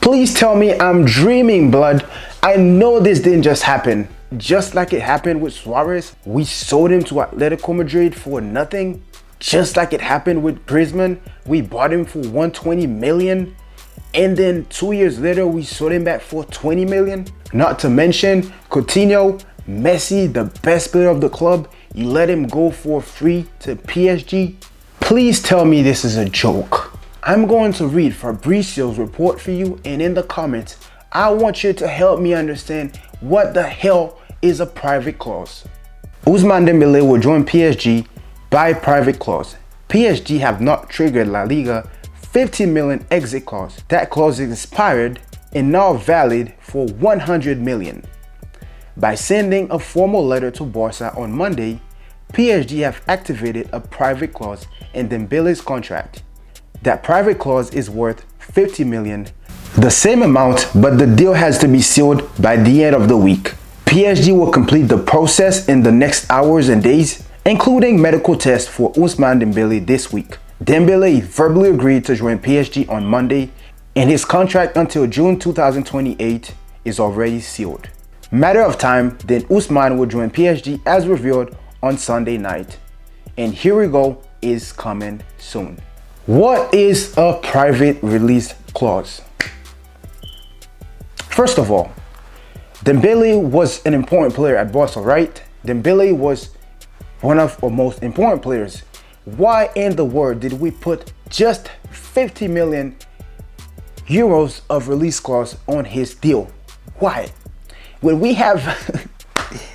Please tell me I'm dreaming, blood. I know this didn't just happen. Just like it happened with Suarez, we sold him to Atletico Madrid for nothing. Just like it happened with Griezmann, we bought him for 120 million. And then 2 years later, we sold him back for 20 million. Not to mention Coutinho, Messi, the best player of the club. You let him go for free to PSG. Please tell me this is a joke. I'm going to read Fabrizio's report for you, and in the comments, I want you to help me understand what the hell is a private clause. Ousmane Dembele will join PSG by private clause. PSG have not triggered La Liga 50 million exit clause. That clause is expired and now valid for 100 million. By sending a formal letter to Barca on Monday, PSG have activated a private clause in Dembele's contract. That private clause is worth 50 million, the same amount, but the deal has to be sealed by the end of the week. PSG will complete the process in the next hours and days, including medical tests for Ousmane Dembele this week. Dembele verbally agreed to join PSG on Monday, and his contract until June 2028 is already sealed. Matter of time, then Ousmane will join PSG as revealed on Sunday night. And Here We Go is coming soon. What is a private release clause? First of all, Dembele was an important player at Barca, right? Dembele was one of our most important players. Why in the world did we put just 50 million euros of release clause on his deal? Why? When we have,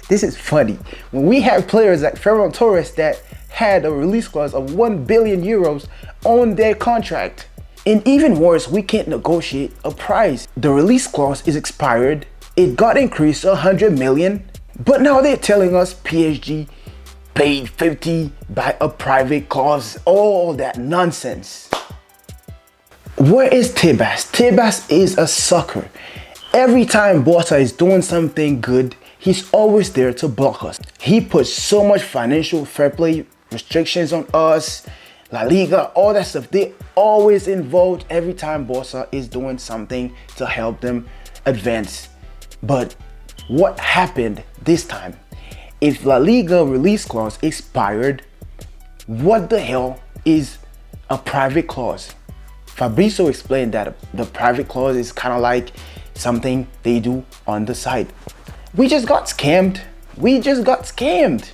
this is funny, when we have players like Ferran Torres that had a release clause of 1 billion euros on their contract. And even worse, we can't negotiate a price. The release clause is expired. It got increased 100 million, but now they're telling us PSG paid 50 by a private clause. All that nonsense. Where is Tebas? Tebas is a sucker. Every time Barca is doing something good, he's always there to block us. He puts so much financial fair play restrictions on us, La Liga, all that stuff. They always involved every time Barca is doing something to help them advance. But what happened this time? If La Liga release clause expired, what the hell is a private clause? Fabrizio explained that the private clause is kind of like something they do on the side. We just got scammed. We just got scammed.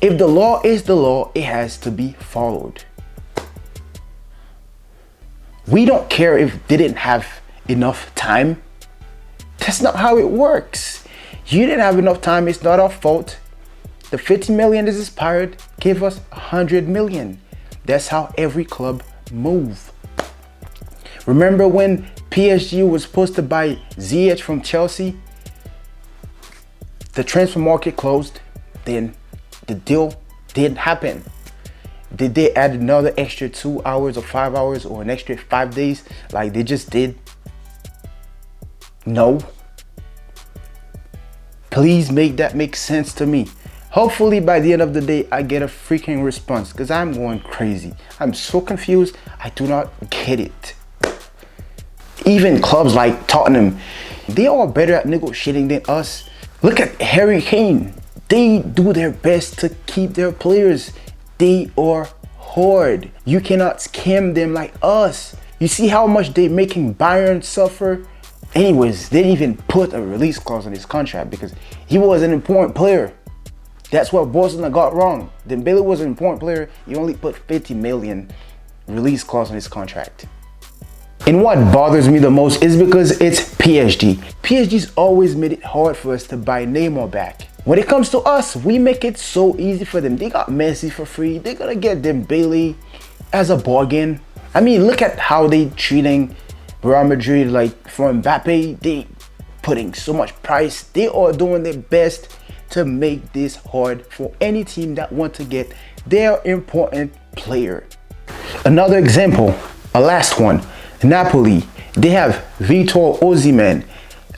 If the law is the law, it has to be followed. We don't care if they didn't have enough time. That's not how it works. You didn't have enough time, it's not our fault. The 50 million is expired, give us 100 million. That's how every club move. Remember when PSG was supposed to buy Ziyech from Chelsea? The transfer market closed, then the deal didn't happen. Did they add another extra 2 hours or 5 hours or an extra 5 days like they just did? No. Please make that make sense to me. Hopefully by the end of the day, I get a freaking response because I'm going crazy. I'm so confused. I do not get it. Even clubs like Tottenham, they are better at negotiating than us. Look at Harry Kane. They do their best to keep their players. They are hard. You cannot scam them like us. You see how much they're making Bayern suffer? Anyways, they didn't even put a release clause on his contract because he was an important player. That's what Barcelona got wrong. Dembele was an important player. He only put 50 million release clause on his contract. And what bothers me the most is because it's PSG. PSG's always made it hard for us to buy Neymar back. When it comes to us, we make it so easy for them. They got Messi for free. They're gonna get Dembele as a bargain. I mean, look at how they treating Real Madrid. Like for Mbappe, they putting so much price. They are doing their best to make this hard for any team that want to get their important player. Another example, a last one, Napoli. They have Vitor Osimhen,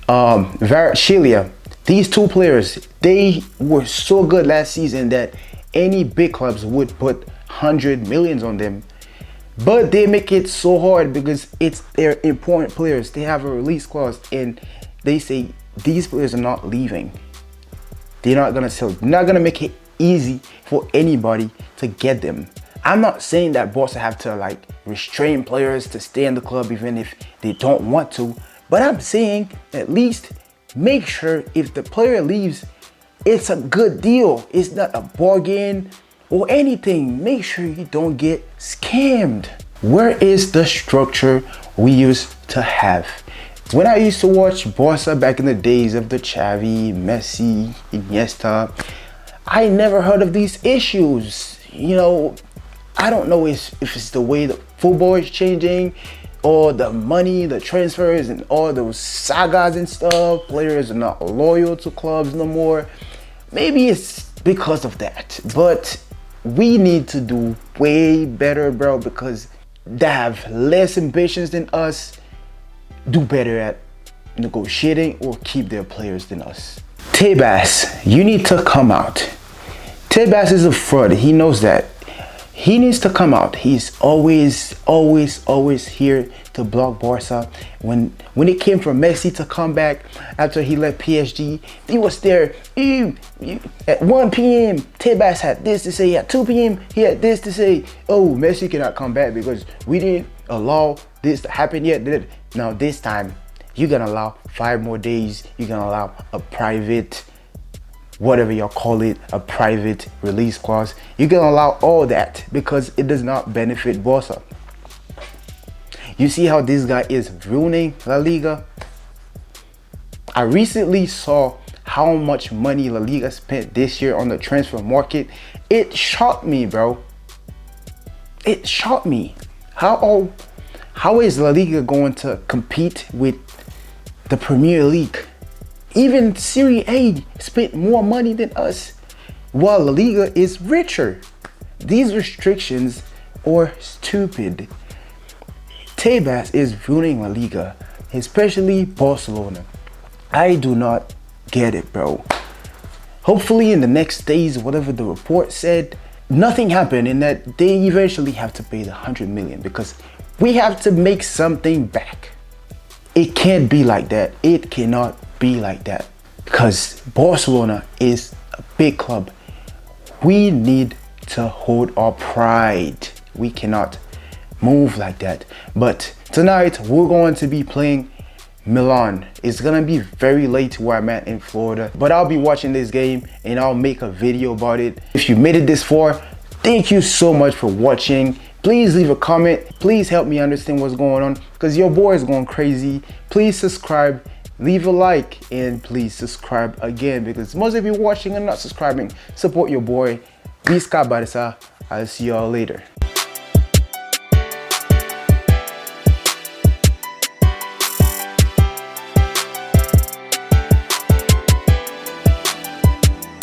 Kvaratskhelia. These two players, they were so good last season that any big clubs would put 100 millions on them. But they make it so hard because it's their important players. They have a release clause and they say these players are not leaving. They're not gonna sell. They're not gonna make it easy for anybody to get them. I'm not saying that Barca have to like restrain players to stay in the club even if they don't want to, but I'm saying at least make sure if the player leaves, it's a good deal. It's not a bargain or anything. Make sure you don't get scammed. Where is the structure we used to have? When I used to watch Barca back in the days of the Xavi, Messi, Iniesta, I never heard of these issues. You know, I don't know if it's the way the football is changing or the money, the transfers and all those sagas and stuff. Players are not loyal to clubs no more. Maybe it's because of that, but we need to do way better, bro, because they have less ambitions than us, do better at negotiating or keep their players than us. Tebas, you need to come out. Tebas is a fraud. He knows that. He needs to come out. He's always here to block Barca. When it came for Messi to come back after he left PSG, he was there. At 1 p.m., Tebas had this to say. At 2 p.m., he had this to say. Oh, Messi cannot come back because we didn't allow this to happen yet. Now this time, you're gonna allow 5 more days. You're gonna allow a private, whatever y'all call it, a private release clause. You can allow all that because it does not benefit Barca. You see how this guy is ruining La Liga? I recently saw how much money La Liga spent this year on the transfer market. It shocked me, bro. It shocked me. How is La Liga going to compete with the Premier League? Even Serie A spent more money than us, while La Liga is richer. These restrictions are stupid. Tebas is ruining La Liga, especially Barcelona. I do not get it, bro. Hopefully in the next days, whatever the report said, nothing happened and that they eventually have to pay the 100 million because we have to make something back. It can't be like that. It cannot be like that because Barcelona is a big club. We need to hold our pride. We cannot move like that. But tonight we're going to be playing Milan. It's gonna be very late where I'm at in Florida, but I'll be watching this game and I'll make a video about it. If you made it this far, thank you so much for watching. Please leave a comment. Please help me understand what's going on because your boy is going crazy. Please subscribe, leave a like, and please subscribe again because most of you watching are not subscribing. Support your boy. Be SCAM Barcelona. I'll see y'all later.